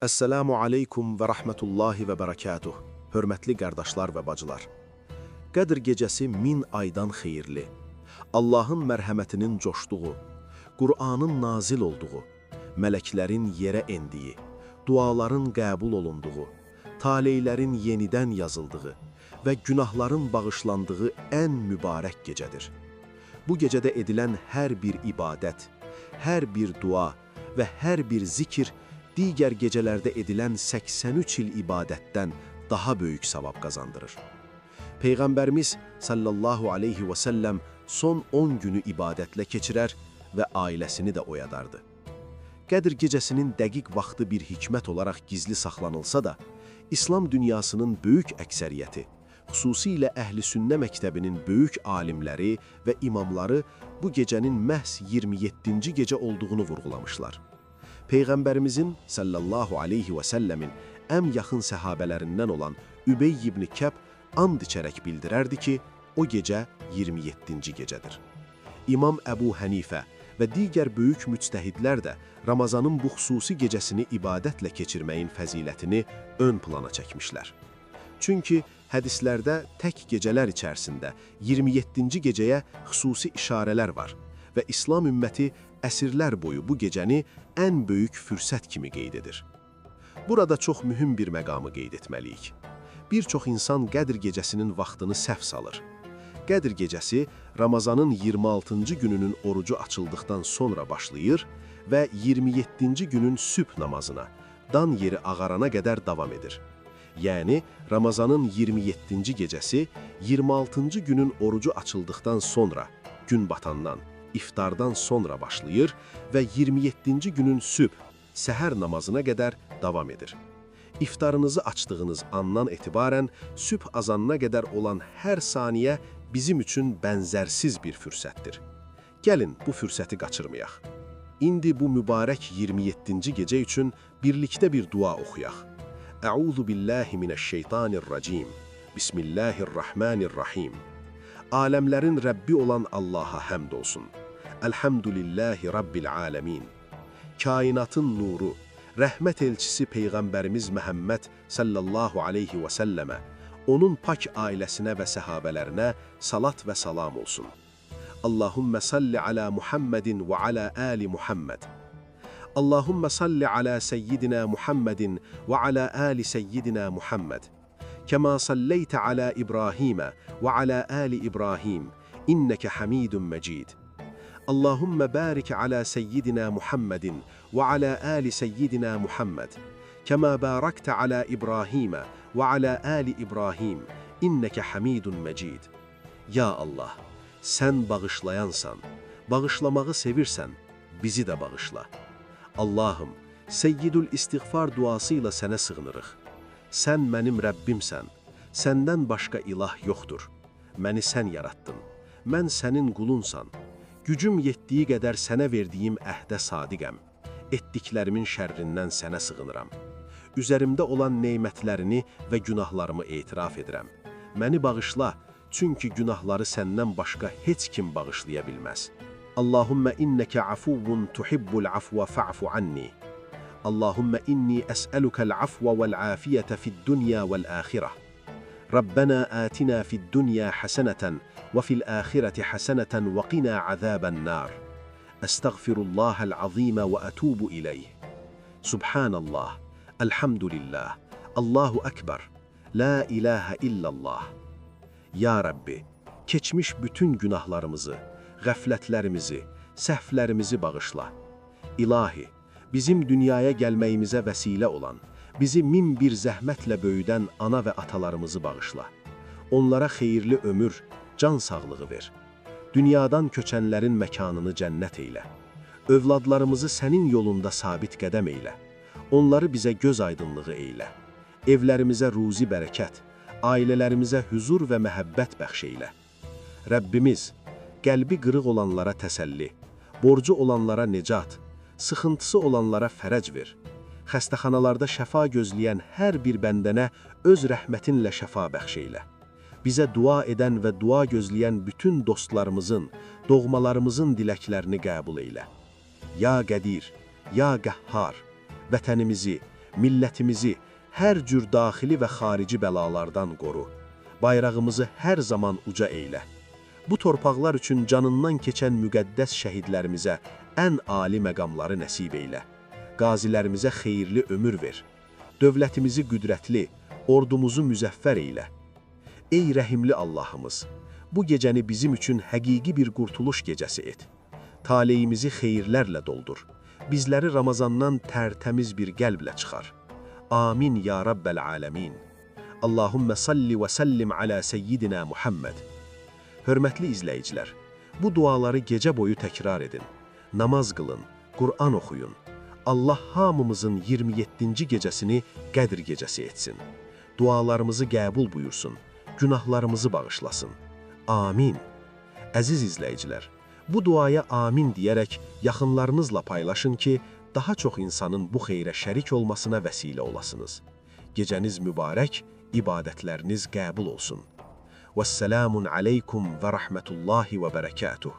Əssəlamu aleykum və rəhmətullahi və bərəkatuh. Hörmətli qardaşlar və bacılar. Qədr gecəsi 1000 aydan xeyirli. Allahın mərhəmətinin coşduğu, Qur'anın nazil olduğu, mələklərin yerə endiyi, duaların qəbul olunduğu, taleylərin yenidən yazıldığı və günahların bağışlandığı ən mübarək gecədir. Bu gecədə edilən hər bir ibadət, hər bir dua və hər bir zikir digər gecələrdə edilən 83 il ibadətdən daha böyük savab qazandırır. Peyğəmbərimiz sallallahu aleyhi və səlləm son 10 günü ibadətlə keçirər və ailəsini də oyadardı. Qədr gecəsinin dəqiq vaxtı bir hikmət olaraq gizli saxlanılsa da, İslam dünyasının böyük əksəriyyəti, xüsusilə Əhl-i Sünnə məktəbinin böyük alimləri və imamları bu gecənin məhz 27-ci gecə olduğunu vurğulamışlar. Peyğəmbərimizin sallallahu aleyhi və səlləmin ən yaxın səhabələrindən olan Übey ibn Kəb and içərək bildirərdi ki, o gecə 27-ci gecədir. İmam Əbu Hənifə və digər böyük müctəhidlər də Ramazanın bu xüsusi gecəsini ibadətlə keçirməyin fəzilətini ön plana çəkmişlər. Çünki hədislərdə tək gecələr içərisində 27-ci gecəyə xüsusi işarələr var və İslam ümməti əsrlər boyu bu gecəni ən böyük fürsət kimi qeyd edir. Burada çox mühüm bir məqamı qeyd etməliyik. Bir çox insan Qədr gecəsinin vaxtını səhv salır. Qədr gecəsi Ramazanın 26-cı gününün orucu açıldıqdan sonra başlayır və 27-ci günün sübh namazına, dan yeri ağarana qədər davam edir. Yəni, Ramazanın 27-ci gecəsi 26-cı günün orucu açıldıqdan sonra, gün batandan, iftardan sonra başlayır və 27-ci günün sübh, səhər namazına qədər davam edir. İftarınızı açdığınız andan etibarən sübh azanına qədər olan hər saniyə bizim üçün bənzərsiz bir fürsətdir. Gəlin bu fürsəti qaçırmayaq. İndi bu mübarək 27-ci gecə üçün birlikdə bir dua oxuyaq. Əuzu billahi minəşşeytanirracim. Bismillahirrahmanirrahim. Aləmlərin Rəbbi olan Allaha həmd olsun. Elhamdülillahi Rabbil aləmin. Kainatın nuru, rəhmət elçisi Peyğəmbərimiz Məhəmməd sallallahu aleyhi və səlləmə, onun pak ailəsinə və səhabələrinə salat və salam olsun. Allahümmə salli alə Muhammedin və alə əli Muhammed. Allahümmə salli alə seyyidina Muhammedin və alə əli seyyidina Muhammed. Kəma salleytə alə İbrahimə və alə əli İbrahim, innəkə hamidun məcid. Allahümmə barik alə seyyidina Muhammedin və alə əli seyyidina Muhammed. Kəma barakta alə İbrahimə və alə əli İbrahim, innəkə hamidun məcid. Ya Allah, sən bağışlayansan, bağışlamağı sevirsən, bizi də bağışla. Allahım, Seyyidül İstiğfar duası ilə sənə sığınırıq. Sən mənim Rəbbimsən, səndən başqa ilah yoxdur. Məni sən yarattın, mən sənin qulunsan. Gücüm yetdiyi qədər sənə verdiyim əhdə sadiqəm. Etdiklərimin şərrindən sənə sığınıram. Üzərimdə olan neymətlərini və günahlarımı etiraf edirəm. Məni bağışla, çünki günahları səndən başqa heç kim bağışlaya bilməz. Allahümmə innəkə afuvun tuhibbul afva fa'fu anni. Allahümmə inni əsəlukəl afva vəl-afiyyətə fid-dünya vəl-əxirə. Rabbena atina fid-dünya həsənətən və fil-əxirəti həsənətən və qina əzəbən nar. Əstəğfirullahəl azimə və ətubu iləyh. Subhanallah, elhamdülillah, Allahu Ekber, la ilahə illallah. Ya Rabbi, keçmiş bütün günahlarımızı, qəflətlərimizi, səhvlərimizi bağışla. İlahi, bizim dünyaya gəlməyimizə vəsilə olan, bizi min bir zəhmətlə böyüdən ana və atalarımızı bağışla. Onlara xeyirli ömür, can sağlığı ver. Dünyadan köçənlərin məkanını cənnət eylə. Övladlarımızı sənin yolunda sabit qədəm eylə. Onları bizə göz aydınlığı eylə. Evlərimizə ruzi bərəkət, ailələrimizə huzur və məhəbbət bəxş eylə. Rəbbimiz, qəlbi qırıq olanlara təsəlli, borcu olanlara nicat, sıxıntısı olanlara fərəc ver. Xəstəxanalarda şəfa gözləyən hər bir bəndənə öz rəhmətinlə şəfa bəxş eylə. Bizə dua edən və dua gözləyən bütün dostlarımızın, doğmalarımızın diləklərini qəbul eylə. Ya Qədir, ya Qəhhar, vətənimizi, millətimizi hər cür daxili və xarici bəlalardan qoru. Bayrağımızı hər zaman uca eylə. Bu torpaqlar üçün canından keçən müqəddəs şəhidlərimizə ən ali məqamları nəsib eylə. Qazilərimizə xeyirli ömür ver. Dövlətimizi qüdrətli, ordumuzu müzəffər eylə. Ey rəhimli Allahımız, bu gecəni bizim üçün həqiqi bir qurtuluş gecəsi et. Taleyimizi xeyirlərlə doldur. Bizləri Ramazandan tərtəmiz bir qəlblə çıxar. Amin ya Rabbəl aləmin. Allahümmə salli və səllim alə seyyidina Muhammed. Hörmətli izləyicilər, bu duaları gecə boyu təkrar edin. Namaz qılın, Qur'an oxuyun. Allah hamımızın 27-ci gecəsini Qədr gecəsi etsin. Dualarımızı qəbul buyursun, günahlarımızı bağışlasın. Amin. Əziz izləyicilər, bu duaya amin deyərək yaxınlarınızla paylaşın ki, daha çox insanın bu xeyrə şərik olmasına vəsilə olasınız. Gecəniz mübarək, ibadətləriniz qəbul olsun. Vəsselamun aleykum və rəhmətullahi və bərəkatuh.